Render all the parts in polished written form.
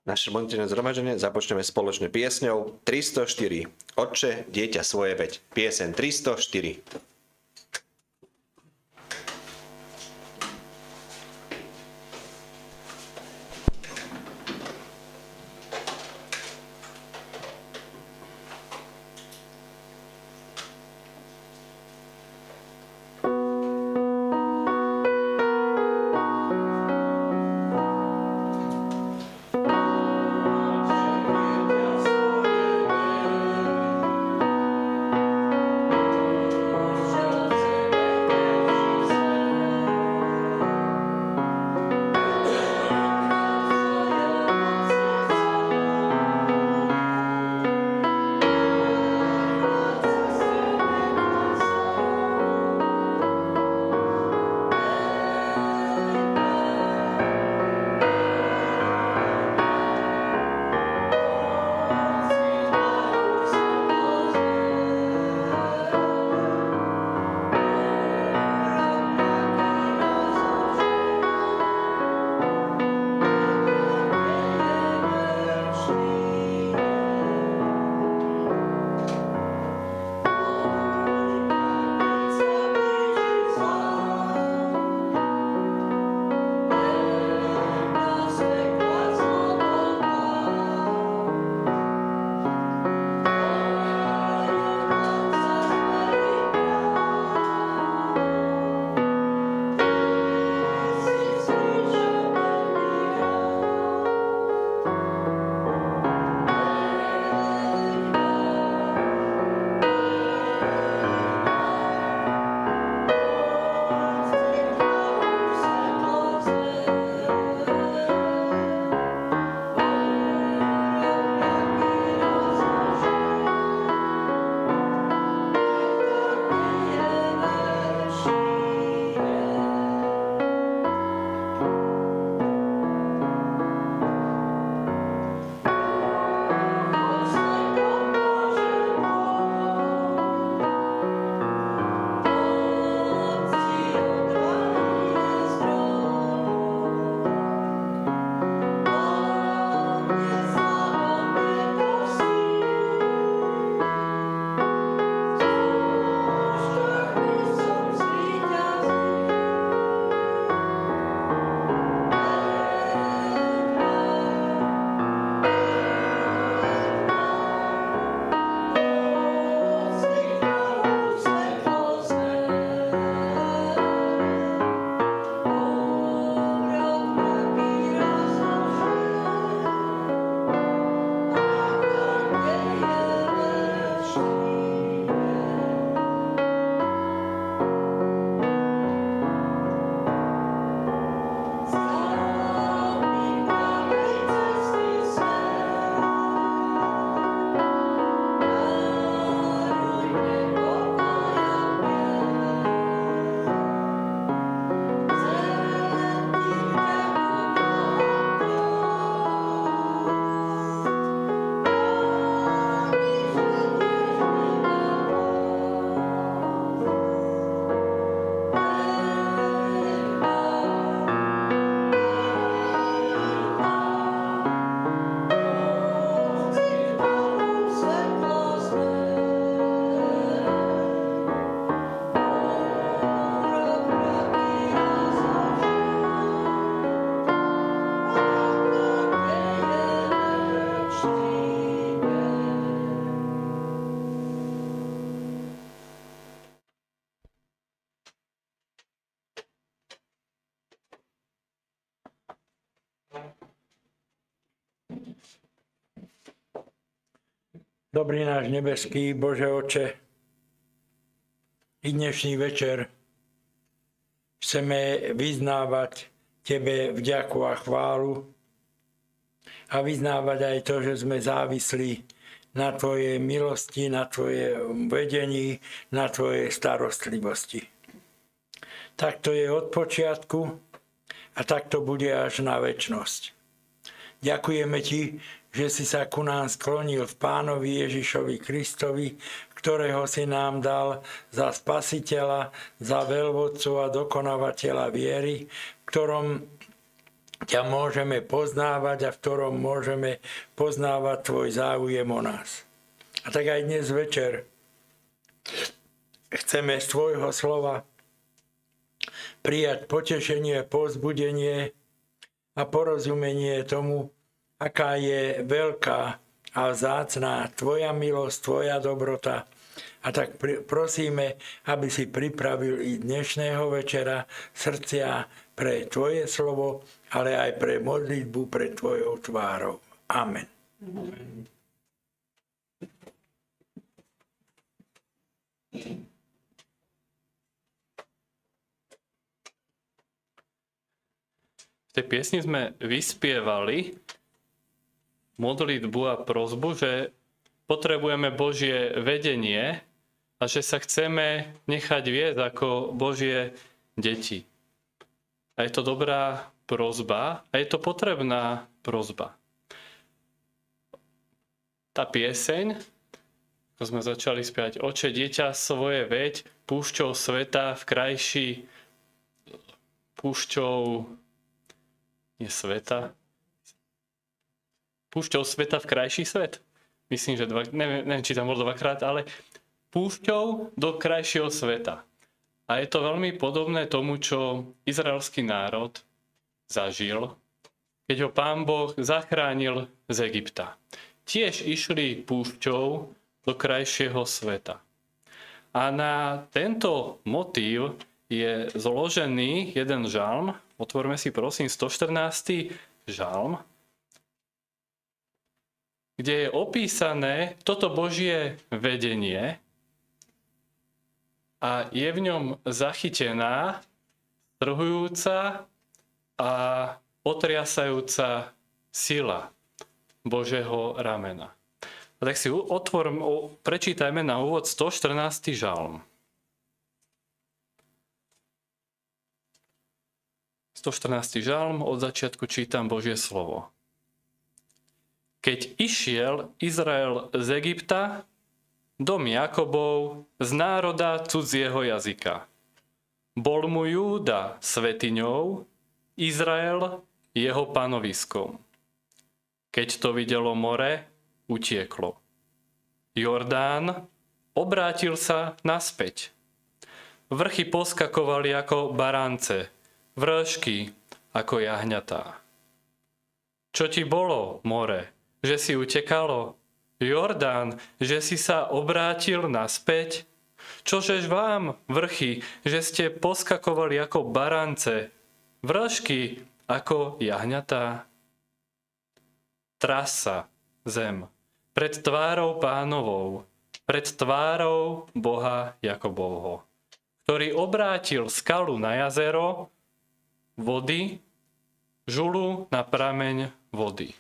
naše modlitebné zhromaždenie započneme spoločne piesňou 304. Otče, dieťa svoje veď. Pieseň 304. Dobrý náš nebeský Bože Oče, i dnešný večer chceme vyznávať Tebe vďaku a chválu a vyznávať aj to, že sme závislí na Tvojej milosti, na Tvojej vedení, na Tvojej starostlivosti. Tak to je od počiatku a tak to bude až na večnosť. Ďakujeme Ti, že si sa ku nám sklonil v Pánovi Ježišovi Kristovi, ktorého si nám dal za spasiteľa, za veľvodcu a dokonavateľa viery, v ktorom ťa môžeme poznávať a v ktorom môžeme poznávať tvoj záujem o nás. A tak aj dnes večer chceme z tvojho slova prijať potešenie, povzbudenie a porozumenie tomu, aká je veľká a vzácná tvoja milosť, tvoja dobrota. A tak prosíme, aby si pripravil i dnešného večera srdcia pre tvoje slovo, ale aj pre modlitbu pred tvojou tvárou. Amen. Amen. V tej piesni sme vyspievali modlitbu a prosbu, že potrebujeme Božie vedenie a že sa chceme nechať viesť ako Božie deti. A je to dobrá prosba a je to potrebná prosba. Tá pieseň, ako sme začali spievať, Oče, dieťa svoje veď, púšťou sveta v krajší, púšťou sveta v krajší svet. Myslím, že neviem, či tam bolo dvakrát, ale púšťou do krajšieho sveta. A je to veľmi podobné tomu, čo izraelský národ zažil, keď ho Pán Boh zachránil z Egypta. Tiež išli púšťou do krajšieho sveta. A na tento motív je zložený jeden žalm. Otvorme si prosím 114. žalm, kde je opísané toto Božie vedenie a je v ňom zachytená strhujúca a otriasajúca sila Božieho ramena. A tak si prečítajme na úvod 114. žalm. 114. žalm, od začiatku čítam Božie slovo. Keď išiel Izrael z Egypta, dom Jakobov z národa cudzieho jazyka. Bol mu Júda svetiňou, Izrael jeho panoviskom. Keď to videlo more, utieklo. Jordán obrátil sa naspäť. Vrchy poskakovali ako baránce, vršky ako jahňatá. Čo ti bolo, more, že si utekalo? Jordán, že si sa obrátil naspäť? Čožež vám, vrchy, že ste poskakovali ako baránce, vršky ako jahňatá? Trasa, zem, pred tvárou Pánovou, pred tvárou Boha Jakobovho, ktorý obrátil skalu na jazero, vody, žulu na prameň vody.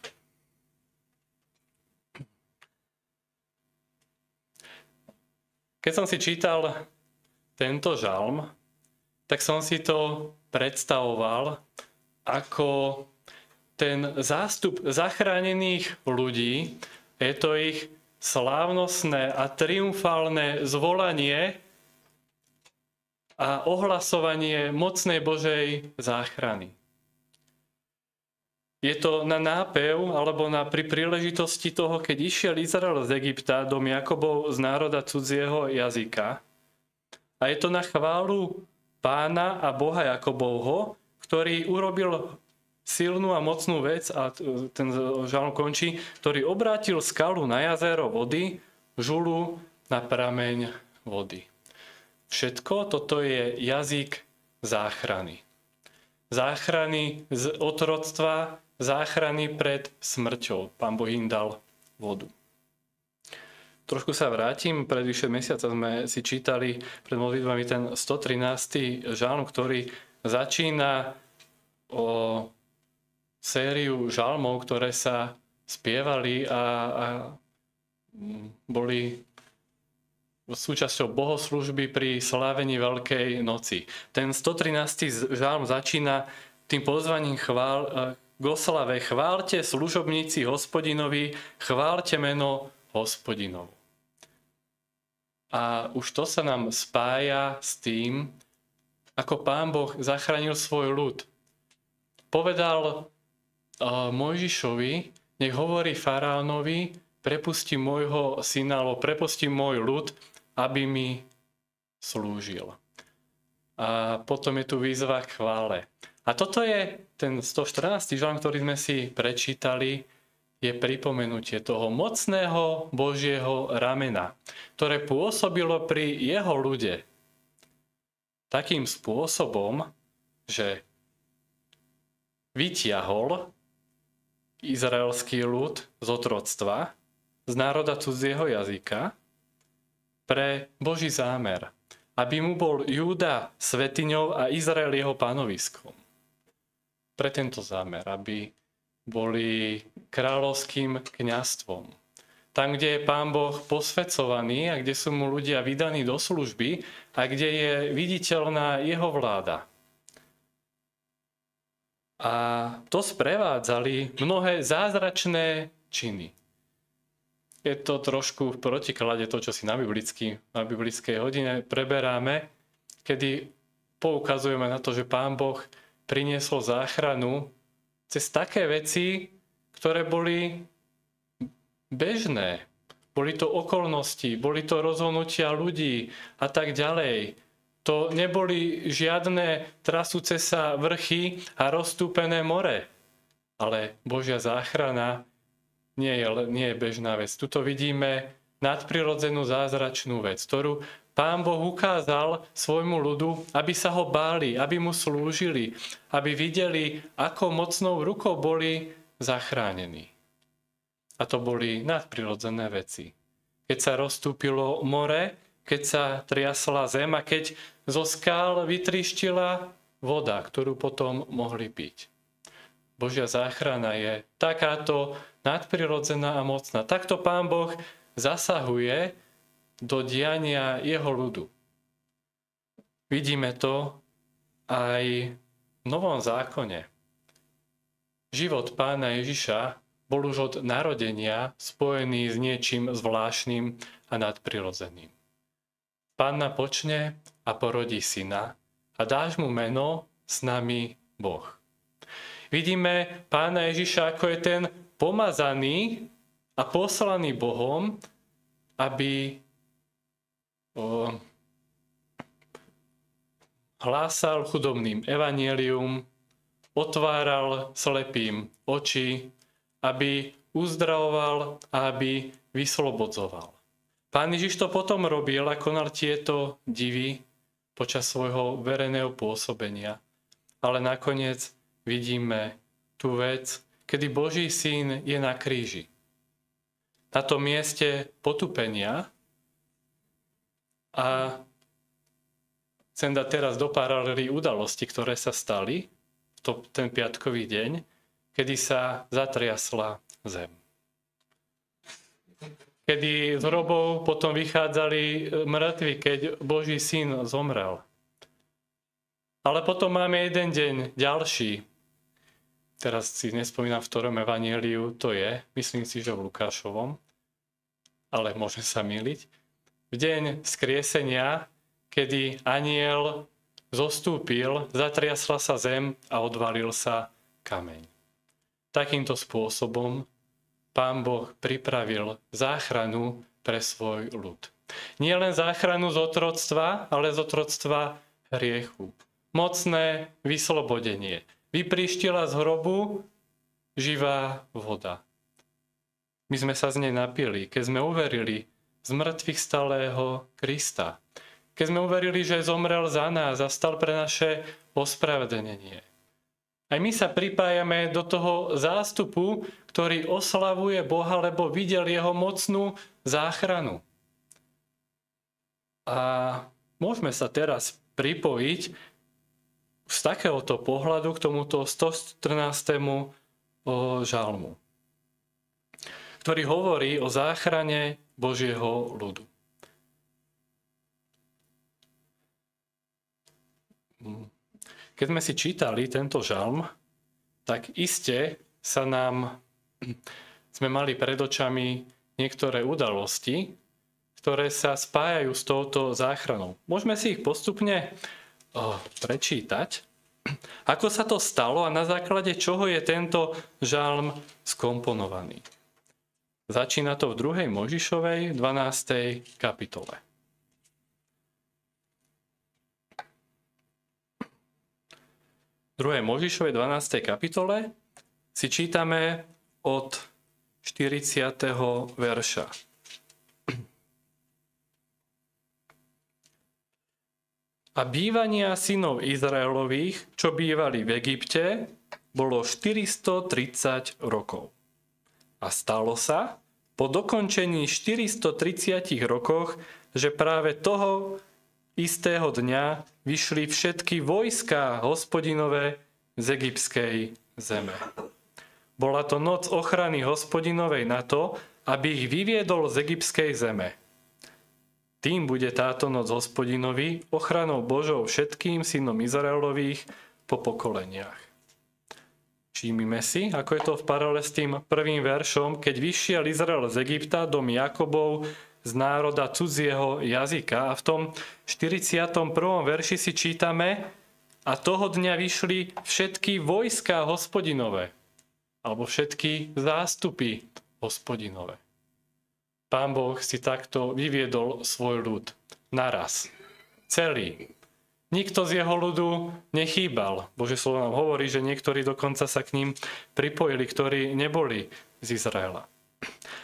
Keď som si čítal tento žalm, tak som si to predstavoval ako ten zástup zachránených ľudí, je to ich slávnostné a triumfálne zvolanie a ohlasovanie mocnej Božej záchrany. Je to na nápev, alebo pri príležitosti toho, keď išiel Izrael z Egypta, dom Jakobov z národa cudzieho jazyka. A je to na chválu Pána a Boha Jakobovho, ktorý urobil silnú a mocnú vec, a ten žalm končí, ktorý obrátil skalu na jazero vody, žulu na prameň vody. Všetko toto je jazyk záchrany. Záchrany z otroctva, záchrany pred smrťou. Pán Boh im dal vodu. Trošku sa vrátim. Pred vyše mesiaca sme si čítali pred modlitbami ten 113. žalm, ktorý začína o sériu žalmov, ktoré sa spievali a boli súčasťou bohoslužby pri slávení Veľkej noci. Ten 113. žalm začína tým pozvaním k oslave. Chváľte služobníci Hospodinovi, chváľte meno Hospodinovu. A už to sa nám spája s tým, ako Pán Boh zachránil svoj ľud. Povedal Mojžišovi, nech hovorí faraónovi, prepusti môjho syna, alebo prepusti môj ľud, aby mi slúžil. A potom je tu výzva k chvále. A toto je ten 114. žalm, ktorý sme si prečítali, je pripomenutie toho mocného Božieho ramena, ktoré pôsobilo pri jeho ľude takým spôsobom, že vytiahol izraelský ľud z otroctva, z národa cudzieho jazyka, pre Boží zámer, aby mu bol Júda svetiňou a Izrael jeho panoviskom. Pre tento zámer, aby boli kráľovským kňazstvom. Tam, kde je Pán Boh posväcovaný a kde sú mu ľudia vydaní do služby a kde je viditeľná jeho vláda. A to sprevádzali mnohé zázračné činy. Je to trošku v protiklade to, čo si na biblickej hodine preberáme, kedy poukazujeme na to, že Pán Boh priniesol záchranu cez také veci, ktoré boli bežné. Boli to okolnosti, boli to rozhodnutia ľudí a tak ďalej. To neboli žiadne trasúce sa vrchy a rozstúpené more. Ale Božia záchrana nie je bežná vec. Tuto vidíme nadprirodzenú zázračnú vec, ktorú Pán Boh ukázal svojmu ľudu, aby sa ho báli, aby mu slúžili, aby videli, ako mocnou rukou boli zachránení. A to boli nadprirodzené veci. Keď sa rozstúpilo more, keď sa triasla zem a keď zo skál vytrištila voda, ktorú potom mohli piť. Božia záchrana je takáto nadprirodzená a mocná. Takto Pán Boh zasahuje do diania jeho ľudu. Vidíme to aj v Novom zákone. Život Pána Ježiša bol už od narodenia spojený s niečím zvláštnym a nadprirodzeným. Panna počne a porodí syna a dáš mu meno s nami Boh. Vidíme Pána Ježiša, ako je ten pomazaný a poslaný Bohom, aby hlásal chudobným evanjelium, otváral slepým oči, aby uzdravoval a aby vyslobodzoval. Pán Ježiš to potom robil a konal tieto divy počas svojho verejného pôsobenia. Ale nakoniec vidíme tú vec, kedy Boží syn je na kríži. Na tom mieste potupenia. A chcem dať teraz do paralely udalosti, ktoré sa stali ten piatkový deň, kedy sa zatriasla zem. Kedy z hrobov potom vychádzali mŕtvi, keď Boží syn zomrel. Ale potom máme jeden deň ďalší. Teraz si nespomínam, v ktorom evanjeliu to je. Myslím si, že v Lukášovom. Ale môžem sa myliť. V deň skriesenia, kedy anjel zostúpil, zatriasla sa zem a odvalil sa kameň. Takýmto spôsobom Pán Boh pripravil záchranu pre svoj ľud. Nie len záchranu z otroctva, ale z otroctva hriechu. Mocné vyslobodenie. Vyprištila z hrobu živá voda. My sme sa z nej napili, keď sme uverili z mŕtvych stalého Krista. Keď sme uverili, že zomrel za nás a stal pre naše ospravedlnenie. Aj my sa pripájame do toho zástupu, ktorý oslavuje Boha, lebo videl jeho mocnú záchranu. A môžeme sa teraz pripojiť z takéhoto pohľadu k tomuto 114. žalmu, ktorý hovorí o záchrane Božieho ľudu. Keď sme si čítali tento žalm, tak iste sme mali pred očami niektoré udalosti, ktoré sa spájajú s touto záchranou. Môžeme si ich postupne prečítať. Ako sa to stalo a na základe čoho je tento žalm skomponovaný? Začína to v 2. Mojžišovej 12. kapitole. V 2. Mojžišovej 12. kapitole si čítame od 40. verša. A bývania synov Izraelových, čo bývali v Egypte, bolo 430 rokov. A stalo sa, po dokončení 430 rokoch, že práve toho istého dňa vyšli všetky vojská Hospodinové z egyptskej zeme. Bola to noc ochrany Hospodinovej na to, aby ich vyviedol z egyptskej zeme. Tým bude táto noc Hospodinovi ochranou Božou všetkým synom Izraelových po pokoleniach. Všímime si, ako je to v paralele s tým prvým veršom, keď vyšiel Izrael z Egypta, dom Jakobov, z národa cudzieho jazyka. A v tom 41. verši si čítame: a toho dňa vyšli všetky vojská Hospodinové, alebo všetky zástupy Hospodinové. Pán Boh si takto vyviedol svoj ľud naraz. Celý. Nikto z jeho ľudu nechýbal. Božie slovo nám hovorí, že niektorí dokonca sa k ním pripojili, ktorí neboli z Izraela.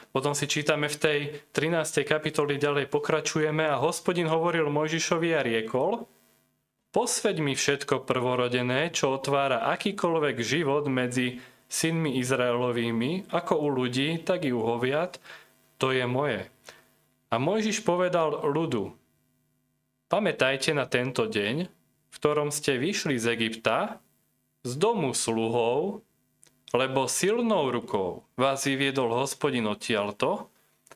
Potom si čítame v tej 13. kapitoli, ďalej pokračujeme: a Hospodin hovoril Mojžišovi a riekol: posveď mi všetko prvorodené, čo otvára akýkoľvek život medzi synmi Izraelovými, ako u ľudí, tak i u hoviat, to je moje. A Mojžiš povedal ľudu: pamätajte na tento deň, v ktorom ste vyšli z Egypta, z domu sluhov, lebo silnou rukou vás vyviedol Hospodin odtiaľto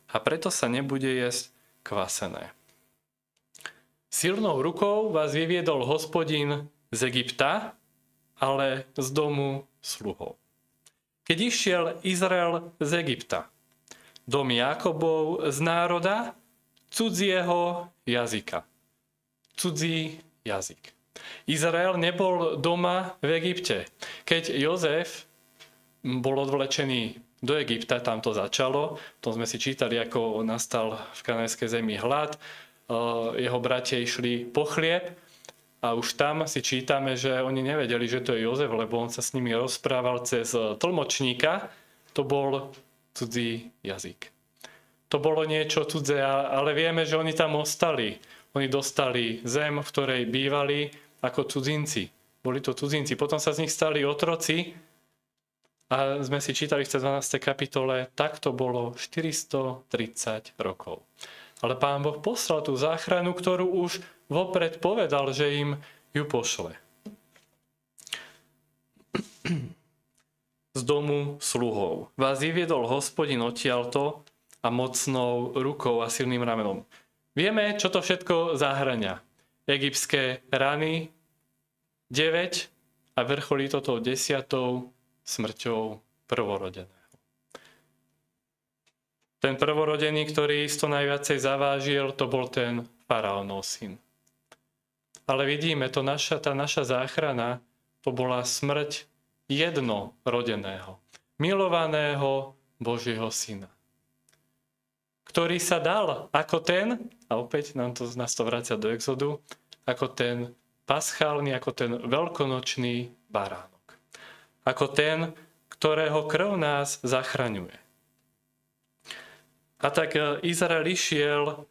a preto sa nebude jesť kvasené. Silnou rukou vás vyviedol Hospodin z Egypta, ale z domu sluhov. Keď išiel Izrael z Egypta, dom Jakobov z národa cudzieho jazyka. Cudzí jazyk. Izrael nebol doma v Egypte. Keď Jozef bol odvlečený do Egypta, tam to začalo, to sme si čítali, ako nastal v kanánskej zemi hlad, jeho bratia išli po chlieb a už tam si čítame, že oni nevedeli, že to je Jozef, lebo on sa s nimi rozprával cez tlmočníka, to bol cudzí jazyk. To bolo niečo cudzé, ale vieme, že oni tam ostali. Oni dostali zem, v ktorej bývali ako cudzinci. Boli to cudzinci. Potom sa z nich stali otroci a sme si čítali v 12. kapitole, tak to bolo 430 rokov. Ale Pán Boh poslal tú záchranu, ktorú už vopred povedal, že im ju pošle. Z domu sluhov vás vyviedol Hospodin odtiaľto a mocnou rukou a silným ramenom. Vieme, čo to všetko zahŕňa. Egyptské rany, 9 a vrcholí to tou 10. smrťou prvorodeného. Ten prvorodený, ktorý to najviacej zavážil, to bol ten faraónov syn. Ale vidíme, tá naša záchrana, to bola smrť jednorodeného, milovaného Božieho syna, ktorý sa dal ako ten, a opäť nás to vracia do Exodu, ako ten paschálny, ako ten veľkonočný baránok. Ako ten, ktorého krv nás zachraňuje. A tak Izrael išiel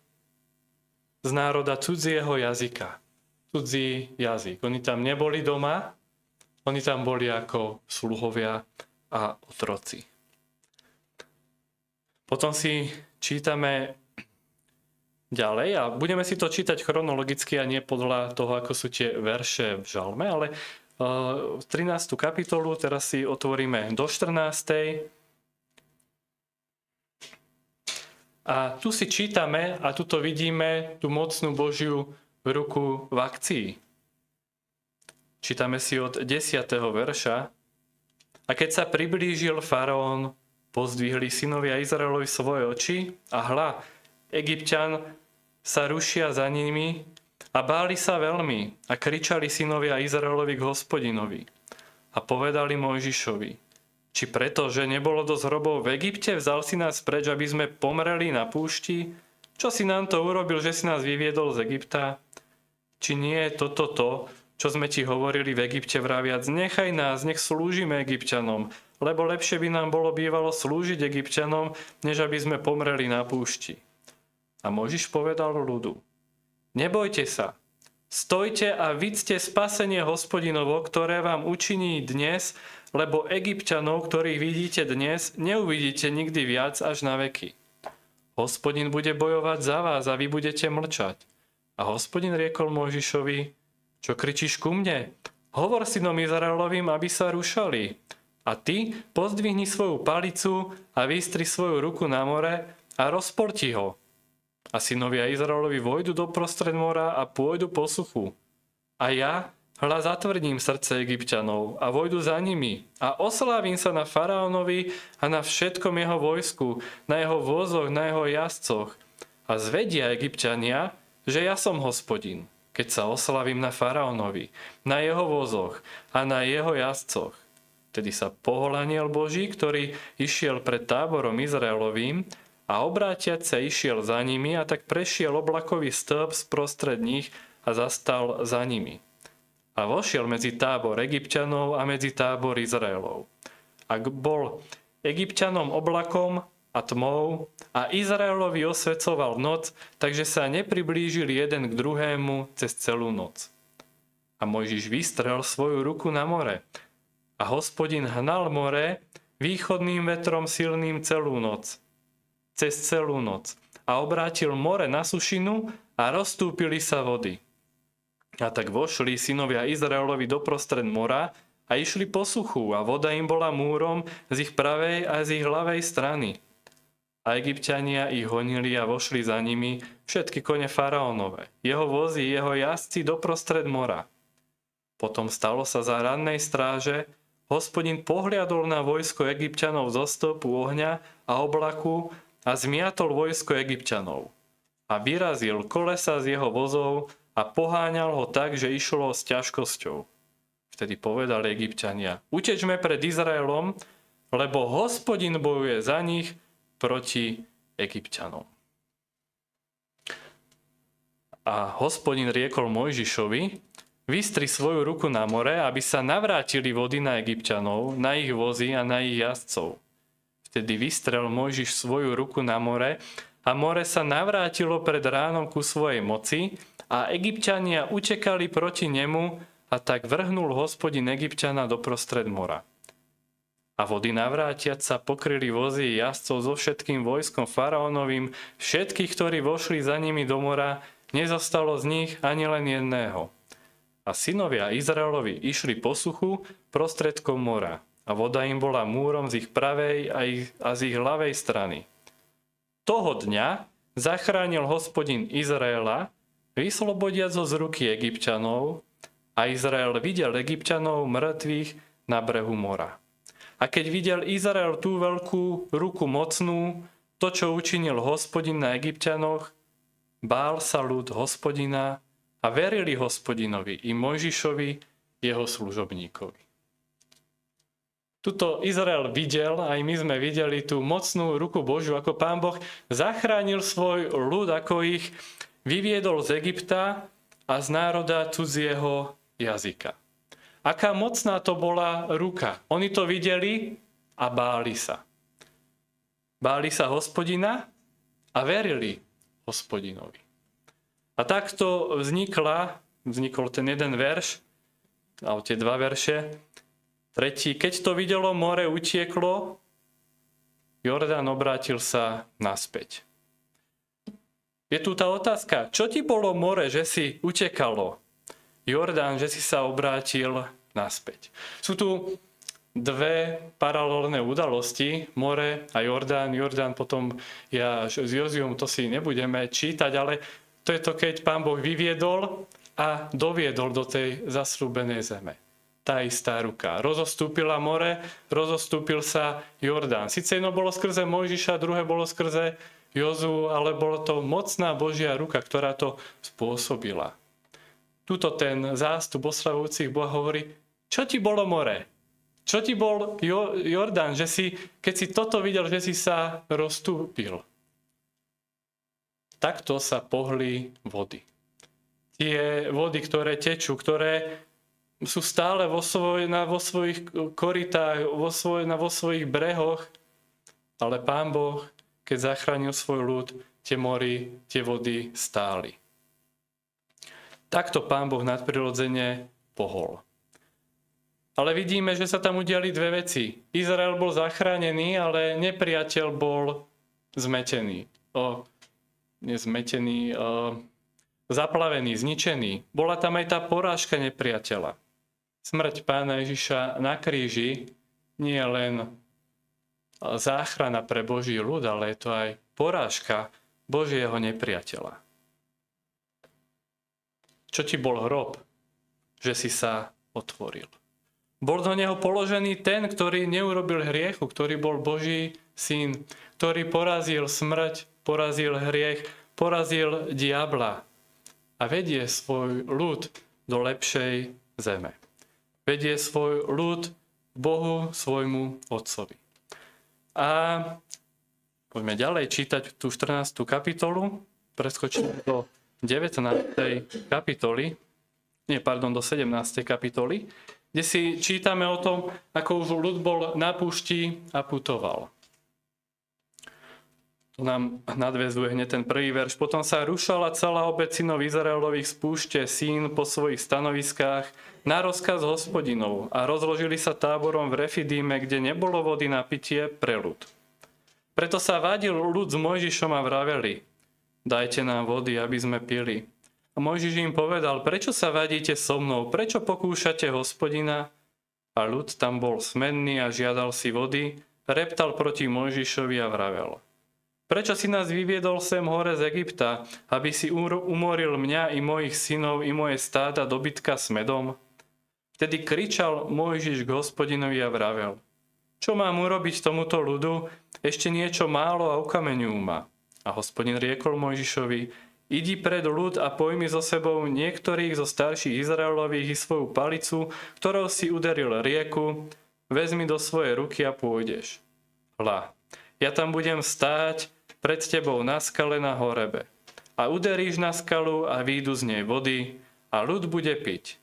z národa cudzieho jazyka. Cudzí jazyk. Oni tam neboli doma, oni tam boli ako sluhovia a otroci. Potom si čítame ďalej a budeme si to čítať chronologicky a nie podľa toho, ako sú tie verše v žalme, ale 13. kapitolu teraz si otvoríme do 14. A tu si čítame a tuto vidíme tú mocnú Božiu ruku v akcii. Čítame si od 10. verša. A keď sa priblížil faraón, pozdvihli synovia Izraelovi svoje oči a hľa, Egypťan sa rušia za nimi A báli sa veľmi a kričali synovia Izraelovi k Hospodinovi. A povedali Mojžišovi, či preto, že nebolo dosť hrobov v Egypte, vzal si nás preč, aby sme pomreli na púšti? Čo si nám to urobil, že si nás vyviedol z Egypta? Či nie je toto to, čo sme ti hovorili v Egypte vraviac, nechaj nás, nech slúžime Egypťanom, lebo lepšie by nám bolo bývalo slúžiť Egypťanom, než aby sme pomreli na púšti. A Mojžiš povedal ľudu, nebojte sa, stojte a vidzte spasenie Hospodinovo, ktoré vám učiní dnes, lebo Egypťanov, ktorých vidíte dnes, neuvidíte nikdy viac až na veky. Hospodin bude bojovať za vás a vy budete mlčať. A Hospodin riekol Mojžišovi, čo kričíš ku mne? Hovor synom Izraelovým, aby sa rušali. A ty pozdvihni svoju palicu a vystri svoju ruku na more a rozporti ho. A synovia Izraelovi vojdu do prostred mora a pôjdu po suchu. A ja zatvrdím srdce Egypťanov a vojdu za nimi a oslávim sa na faraónovi a na všetkom jeho vojsku, na jeho vozoch, na jeho jazdcoch. A zvedia Egypťania, že ja som Hospodin, keď sa oslavím na faraónovi, na jeho vozoch a na jeho jazdcoch. Tedy sa pohol anjel Boží, ktorý išiel pred táborom Izraelovým a obrátiac sa išiel za nimi a tak prešiel oblakový stĺp sprostred nich a zastal za nimi. A vošiel medzi tábor Egypťanov a medzi tábor Izraelov. A bol Egypťanom oblakom a tmou a Izraelovi osvecoval noc, takže sa nepriblížili jeden k druhému cez celú noc. A Mojžiš vystrel svoju ruku na more a Hospodin hnal more východným vetrom silným cez celú noc a obrátil more na sušinu a rozstúpili sa vody. A tak vošli synovia Izraelovi doprostred mora a išli po suchu a voda im bola múrom z ich pravej a z ich ľavej strany. A Egypťania ich honili a vošli za nimi všetky kone faraónove, jeho vozy, jeho jazdci doprostred mora. Potom stalo sa za rannej stráže, Hospodin pohliadol na vojsko Egypťanov zo stopu ohňa a oblaku a zmiatol vojsko Egypťanov. A vyrazil kolesa z jeho vozov a poháňal ho tak, že išlo s ťažkosťou. Vtedy povedali Egypťania, utečme pred Izraelom, lebo Hospodin bojuje za nich proti Egypťanom. A Hospodin riekol Mojžišovi, vystri svoju ruku na more, aby sa navrátili vody na Egypťanov, na ich vozy a na ich jazdcov. Vtedy vystrel Mojžiš svoju ruku na more a more sa navrátilo pred ránom ku svojej moci a Egypťania utekali proti nemu a tak vrhnul Hospodin Egypťana doprostred mora. A vody navrátiac sa pokryli vozy jazdcov so všetkým vojskom faraónovým, všetkých, ktorí vošli za nimi do mora, nezostalo z nich ani len jedného. A synovia Izraelovi išli po suchu prostredkom mora a voda im bola múrom z ich pravej a z ich ľavej strany. Toho dňa zachránil Hospodin Izraela, vyslobodiac ho z ruky Egypťanov, a Izrael videl Egypťanov mŕtvych na brehu mora. A keď videl Izrael tú veľkú ruku mocnú, to, čo učinil Hospodin na Egypťanoch, bál sa ľud Hospodina a verili Hospodinovi i Mojžišovi, jeho služobníkovi. Tuto Izrael videl, aj my sme videli tú mocnú ruku Božiu, ako Pán Boh zachránil svoj ľud, ako ich vyviedol z Egypta a z národa cudzieho jazyka. Aká mocná to bola ruka. Oni to videli a báli sa. Báli sa Hospodina a verili Hospodinovi. A takto vznikol ten jeden verš, alebo tie dva verše. Tretí, keď to videlo, more utieklo, Jordán obrátil sa naspäť. Je tu tá otázka, čo ti bolo more, že si utekalo? Jordán, že si sa obrátil naspäť. Sú tu dve paralelné udalosti, more a Jordán. Jordán potom s Joziom, to si nebudeme čítať, ale to je to, keď Pán Boh vyviedol a doviedol do tej zasľúbenej zeme. Tá istá ruka. Rozostúpila more, rozostúpil sa Jordán. Sice jedno bolo skrze Mojžiša, druhé bolo skrze Jozu, ale bolo to mocná Božia ruka, ktorá to spôsobila. tuto ten zástup oslavujúcich Boha hovorí, čo ti bolo more? Čo ti bol Jordán, že si, keď si toto videl, že si sa rozstúpil? Takto sa pohli vody. Tie vody, ktoré tečú, ktoré sú stále vo svojich korytách, vo svojich brehoch, ale Pán Boh, keď zachránil svoj ľud, tie vody stáli. Takto Pán Boh nadprirodzene pohol. Ale vidíme, že sa tam udiali dve veci. Izrael bol zachránený, ale nepriateľ bol zmetený. Zaplavený, zničený. Bola tam aj tá porážka nepriateľa. Smrť Pána Ježiša na kríži nie je len záchrana pre Boží ľud, ale je to aj porážka Božieho nepriateľa. Čo ti bol hrob, že si sa otvoril? Bol do neho položený ten, ktorý neurobil hriechu, ktorý bol Boží syn, ktorý porazil smrť, porazil hriech, porazil diabla a vedie svoj ľud do lepšej zeme. Vedie svoj ľud Bohu, svojmu Otcovi. A poďme ďalej čítať tú 14. kapitolu, preskočíme do 19. kapitoly, do 17. kapitoly, kde si čítame o tom, ako už ľud bol na púšti a putoval. Tu nám nadväzuje hneď ten prvý verš. Potom sa rušala celá obec synov Izraelových z púšte Sín po svojich stanoviskách na rozkaz Hospodinov a rozložili sa táborom v Refidíme, kde nebolo vody na pitie pre ľud. Preto sa vadil ľud s Mojžišom a vraveli, dajte nám vody, aby sme pili. A Mojžiš im povedal, prečo sa vadíte so mnou, prečo pokúšate Hospodina? A ľud tam bol smenný a žiadal si vody, reptal proti Mojžišovi a vravel. Prečo si nás vyviedol sem hore z Egypta, aby si umoril mňa i mojich synov i moje stáda dobytka s medom? Vtedy kričal Mojžiš k Hospodinovi a vravel. Čo mám urobiť tomuto ľudu? Ešte niečo málo a ukameňujú ma. A Hospodin riekol Mojžišovi, idi pred ľud a pojmi so sebou niektorých zo starších Izraelových i svoju palicu, ktorou si uderil rieku, vezmi do svojej ruky a pôjdeš. Hľa, ja tam budem stáť pred tebou na skale na Horebe. A uderíš na skalu a výjdu z nej vody a ľud bude piť.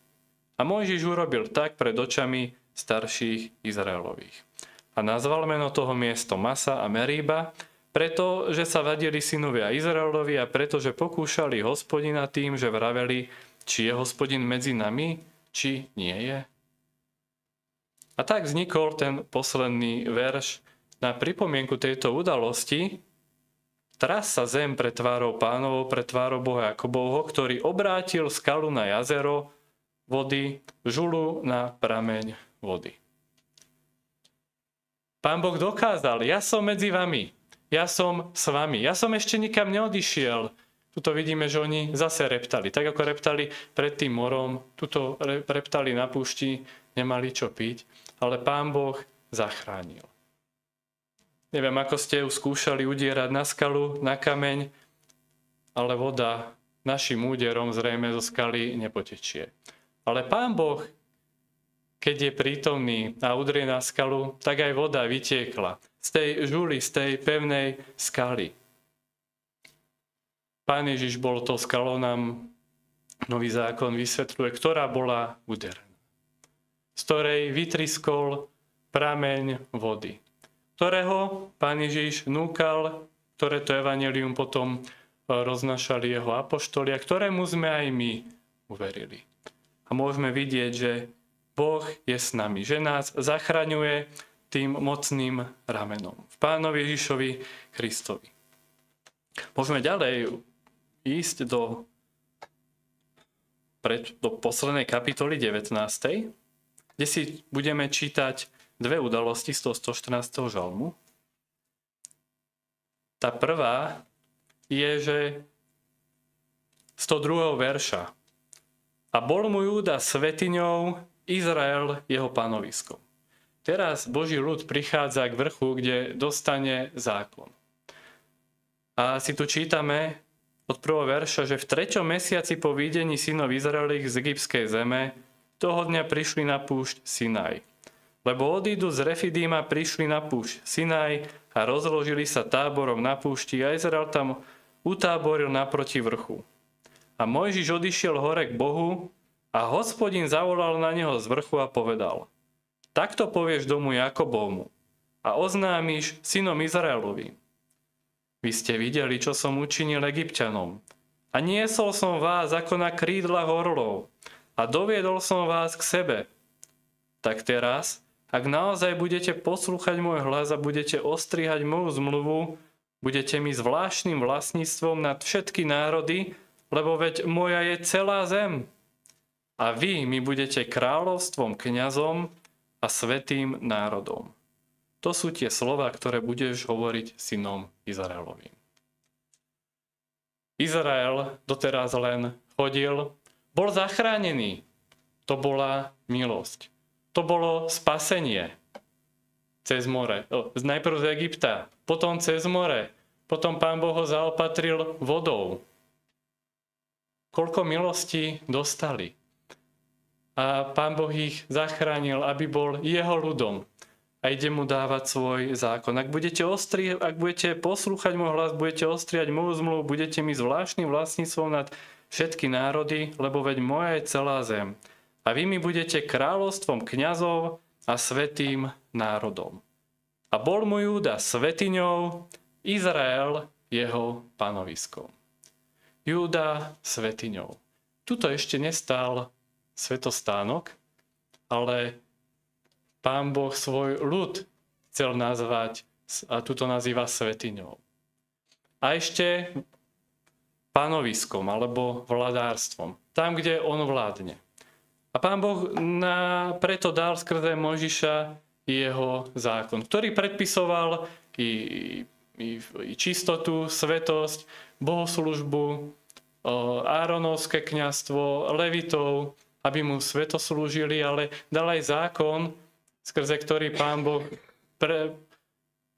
A Mojžiš urobil tak pred očami starších Izraelových. A nazval meno toho miesto Masa a Meríba, pretože sa vadili synovia Izraelovi a pretože pokúšali Hospodina tým, že vraveli, či je Hospodin medzi nami, či nie je. A tak vznikol ten posledný verš na pripomienku tejto udalosti. Tras sa zem pred tvárou Pánovou, pred tvárou Boha Jakobovho, ktorý obrátil skalu na jazero vody, žulu na prameň vody. Pán Boh dokázal, ja som medzi vami. Ja som s vami. Ja som ešte nikam neodišiel. Tuto vidíme, že oni zase reptali. Tak ako reptali pred tým morom, tuto reptali na púšti, nemali čo piť. Ale Pán Boh zachránil. Neviem, ako ste ju skúšali udierať na skalu, na kameň, ale voda našim úderom zrejme zo skaly nepotečie. Ale Pán Boh, keď je prítomný a udrie na skalu, tak aj voda vytiekla z tej žuly, z tej pevnej skaly. Pán Ježiš bol tou skalou, nám Nový zákon vysvetľuje, ktorá bola uderená, z ktorej vytriskol prameň vody, ktorého Pán Ježiš núkal, ktoré to evanjelium potom roznašali jeho apoštoli a ktorému sme aj my uverili. A môžeme vidieť, že Boh je s nami, že nás zachraňuje tým mocným ramenom. V Pánovi Ježišovi Kristovi. Môžeme ďalej ísť do poslednej kapitoly 19, kde si budeme čítať dve udalosti z toho 114. žalmu. Tá prvá je, že 102. verša. A bol mu Júda svetiňou, Izrael jeho panoviskom. Teraz Boží ľud prichádza k vrchu, kde dostane zákon. A si tu čítame, od 1. verša, že v 3. mesiaci po výjdení synov Izraelových z egyptskej zeme, toho dňa prišli na púšť Sinaj. Lebo odídu z Refidíma, prišli na púšť Sinaj a rozložili sa táborom na púšti a Izrael tam utáboril naproti vrchu. A Mojžiš odišiel hore k Bohu a Hospodin zavolal na neho z vrchu a povedal: Takto povieš domu Jakobovmu a oznámiš synom Izraelovým. Vy ste videli, čo som učinil Egypťanom. A niesol som vás ako na krídlach orlov a doviedol som vás k sebe. Tak teraz, ak naozaj budete poslúchať môj hlas a budete ostrihať moju zmluvu, budete mi zvláštnym vlastníctvom nad všetky národy, lebo veď moja je celá zem. A vy mi budete kráľovstvom, kňazom a svätým národom. To sú tie slova, ktoré budeš hovoriť synom Izraelovým. Izrael doteraz len chodil, bol zachránený. To bola milosť. To bolo spasenie cez more. Najprv z Egypta, potom cez more, potom Pán Boh ho zaopatril vodou. Koľko milostí dostali. A Pán Boh ich zachránil, aby bol jeho ľudom. A ide mu dávať svoj zákon. Ak budete poslúchať môj hlas, budete ostriať moju zmluvu, budete mi zvláštnym vlastníctvom nad všetky národy, lebo veď moja je celá zem. A vy mi budete kráľovstvom kňazov a svätým národom. A bol mu Júda svätyňou, Izrael jeho panoviskom. Júda svätyňou. Tuto ešte nestál svätostánok, ale Pán Boh svoj ľud chcel nazvať a tuto nazýva svätyňou. A ešte panoviskom alebo vladárstvom. Tam, kde on vládne. A Pán Boh preto dal skrze Mojžiša jeho zákon, ktorý predpisoval i čistotu, svätosť, bohoslúžbu, Áronovské kňazstvo, levitov, aby mu svetoslúžili, ale dal aj zákon, skrze ktorý Pán Boh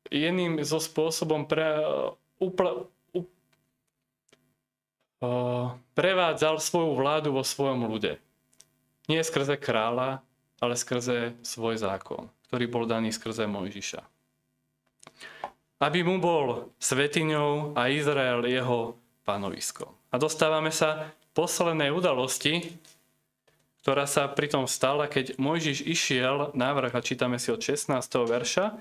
jedným zo spôsobom prevádzal svoju vládu vo svojom ľude. Nie skrze kráľa, ale skrze svoj zákon, ktorý bol daný skrze Mojžiša. Aby mu bol svätyňou a Izrael jeho panoviskom. A dostávame sa k poslednej udalosti, ktorá sa pritom stala, keď Mojžiš išiel na vrch, a čítame si od 16. verša,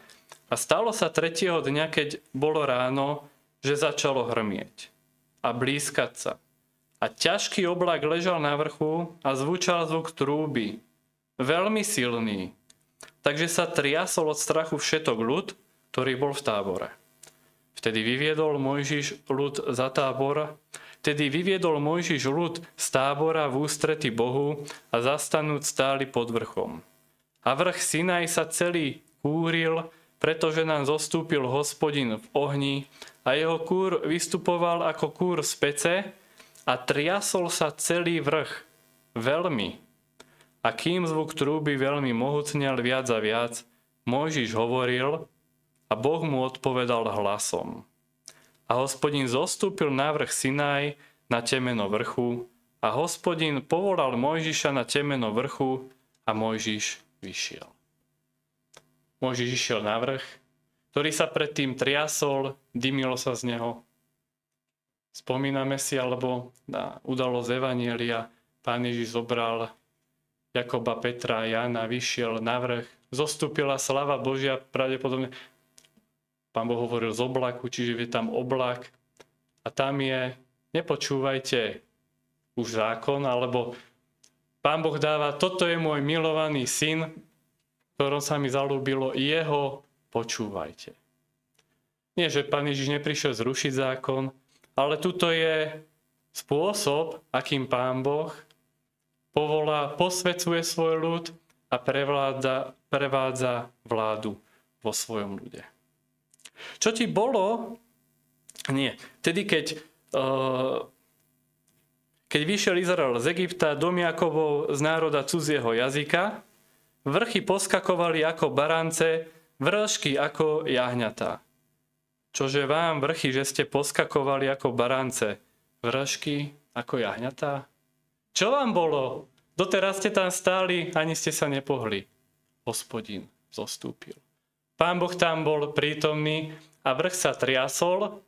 a stalo sa 3. dňa, keď bolo ráno, že začalo hrmieť a blízkať sa. A ťažký oblak ležal na vrchu a zvučal zvuk trúby, veľmi silný. Takže sa triasol od strachu všetok ľud, ktorý bol v tábore. Vtedy vyviedol Mojžiš ľud z tábora v ústrety Bohu a zastanúc stáli pod vrchom. A vrch Sinaj sa celý kúril, pretože nám zostúpil Hospodin v ohni a jeho kúr vystupoval ako kúr z pece a triasol sa celý vrch veľmi. A kým zvuk trúby veľmi mohutňal viac a viac, Mojžiš hovoril a Boh mu odpovedal hlasom. A Hospodin zostúpil na vrch Sinaj na temeno vrchu a Hospodin povolal Mojžiša na temeno vrchu a Mojžiš vyšiel. Mojžiš išiel na vrch, ktorý sa predtým triasol, dymilo sa z neho. Spomíname si, alebo na udalosť Evanjelia, Pán Ježiš zobral Jakoba, Petra a Jána, vyšiel na vrch, zostúpila slava Božia, pravdepodobne Pán Boh hovoril z oblaku, čiže je tam oblak a tam je, nepočúvajte už zákon, alebo Pán Boh dáva, toto je môj milovaný syn, ktorom sa mi zaľúbilo, jeho počúvajte. Nie, že Pán Ježiš neprišiel zrušiť zákon, ale tuto je spôsob, akým Pán Boh posvecuje svoj ľud a prevádza vládu vo svojom ľude. Čo ti bolo? Nie. Tedy, keď vyšiel Izrael z Egypta, dom Jakobov z národa cudzieho jazyka, vrchy poskakovali ako barance, vršky ako jahňatá. Čože vám vrchy, že ste poskakovali ako barance, vršky ako jahňatá? Čo vám bolo? Doteraz ste tam stáli, ani ste sa nepohli. Hospodin zostúpil. Pán Boh tam bol prítomný a vrch sa triasol,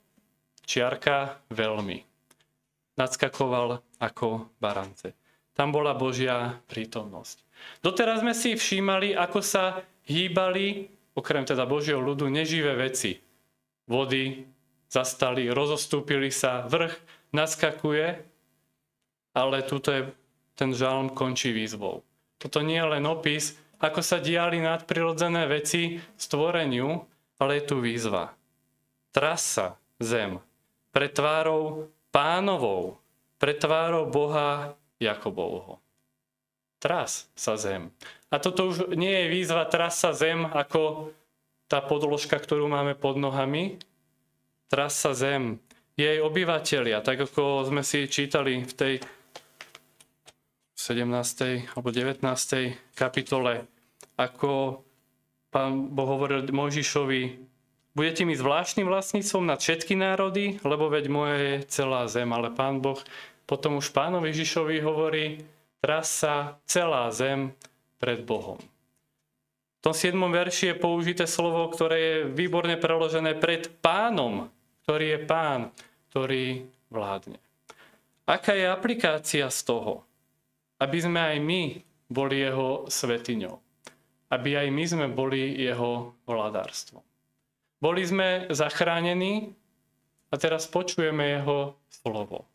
čiarka veľmi. Nadskakoval ako barance. Tam bola Božia prítomnosť. Doteraz sme si všímali, ako sa hýbali, okrem teda Božieho ľudu, neživé veci. Vody zastali, rozostúpili sa, vrch naskakuje, ale tuto je, ten žalm končí výzvou. Toto nie je len opis, ako sa diali nadprirodzené veci stvoreniu, ale je tu výzva. Tras sa zem pred tvárou Pánovou, pred tvárou Boha Jakobovho. Tras sa zem. A toto už nie je výzva tras sa zem ako tá podložka, ktorú máme pod nohami. Tras sa zem. Jej obyvatelia, tak ako sme si čítali v tej 17. alebo 19. kapitole, ako Pán Boh hovoril Mojžišovi, budete mi zvláštnym vlastníctvom nad všetky národy, lebo veď moje je celá zem. Ale Pán Boh potom už Pánovi Ježišovi hovorí, tras sa celá zem pred Bohom. V tom 7. verši je použité slovo, ktoré je výborne preložené pred Pánom, ktorý je Pán, ktorý vládne. Aká je aplikácia z toho? Aby sme aj my boli jeho svätyňou. Aby aj my sme boli jeho vládárstvom. Boli sme zachránení a teraz počujeme jeho slovo.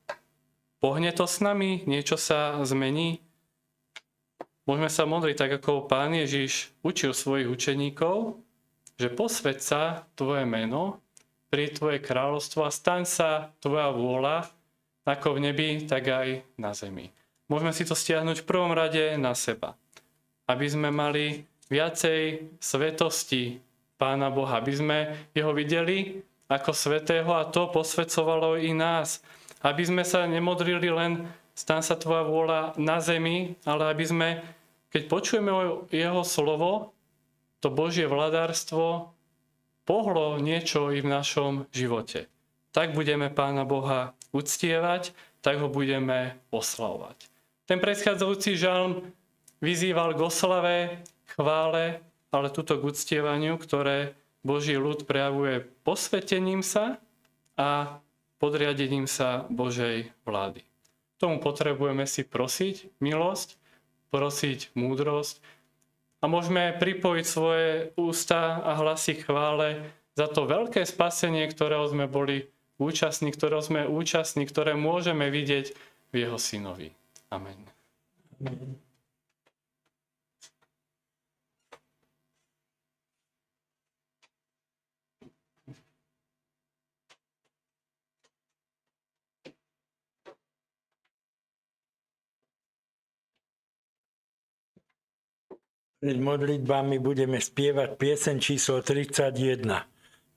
Pohne to s nami? Niečo sa zmení? Môžeme sa modliť tak, ako Pán Ježiš učil svojich učeníkov, že posväť sa tvoje meno, príď tvoje kráľovstvo a staň sa tvoja vôľa, ako v nebi, tak aj na zemi. Môžeme si to stiahnuť v prvom rade na seba. Aby sme mali viacej svetosti Pána Boha, aby sme jeho videli ako svätého a to posväcovalo i nás. Aby sme sa nemodlili len staň sa tvoja vôľa na zemi, ale aby sme, keď počujeme jeho slovo, to Božie vladárstvo pohlo niečo i v našom živote. Tak budeme Pána Boha uctievať, tak ho budeme oslavovať. Ten predchádzajúci žalm vyzýval k oslave, chvále, ale tuto k uctievaniu, ktoré Boží ľud prejavuje posvetením sa a podriadením sa Božej vlády. Tomu potrebujeme si prosiť milosť, prosiť múdrosť a môžeme pripojiť svoje ústa a hlasy chvále za to veľké spasenie, ktorého sme boli účastní, ktoré môžeme vidieť v jeho synovi. Amen. Pred modlitbami budeme spievať pieseň číslo 31.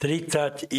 31.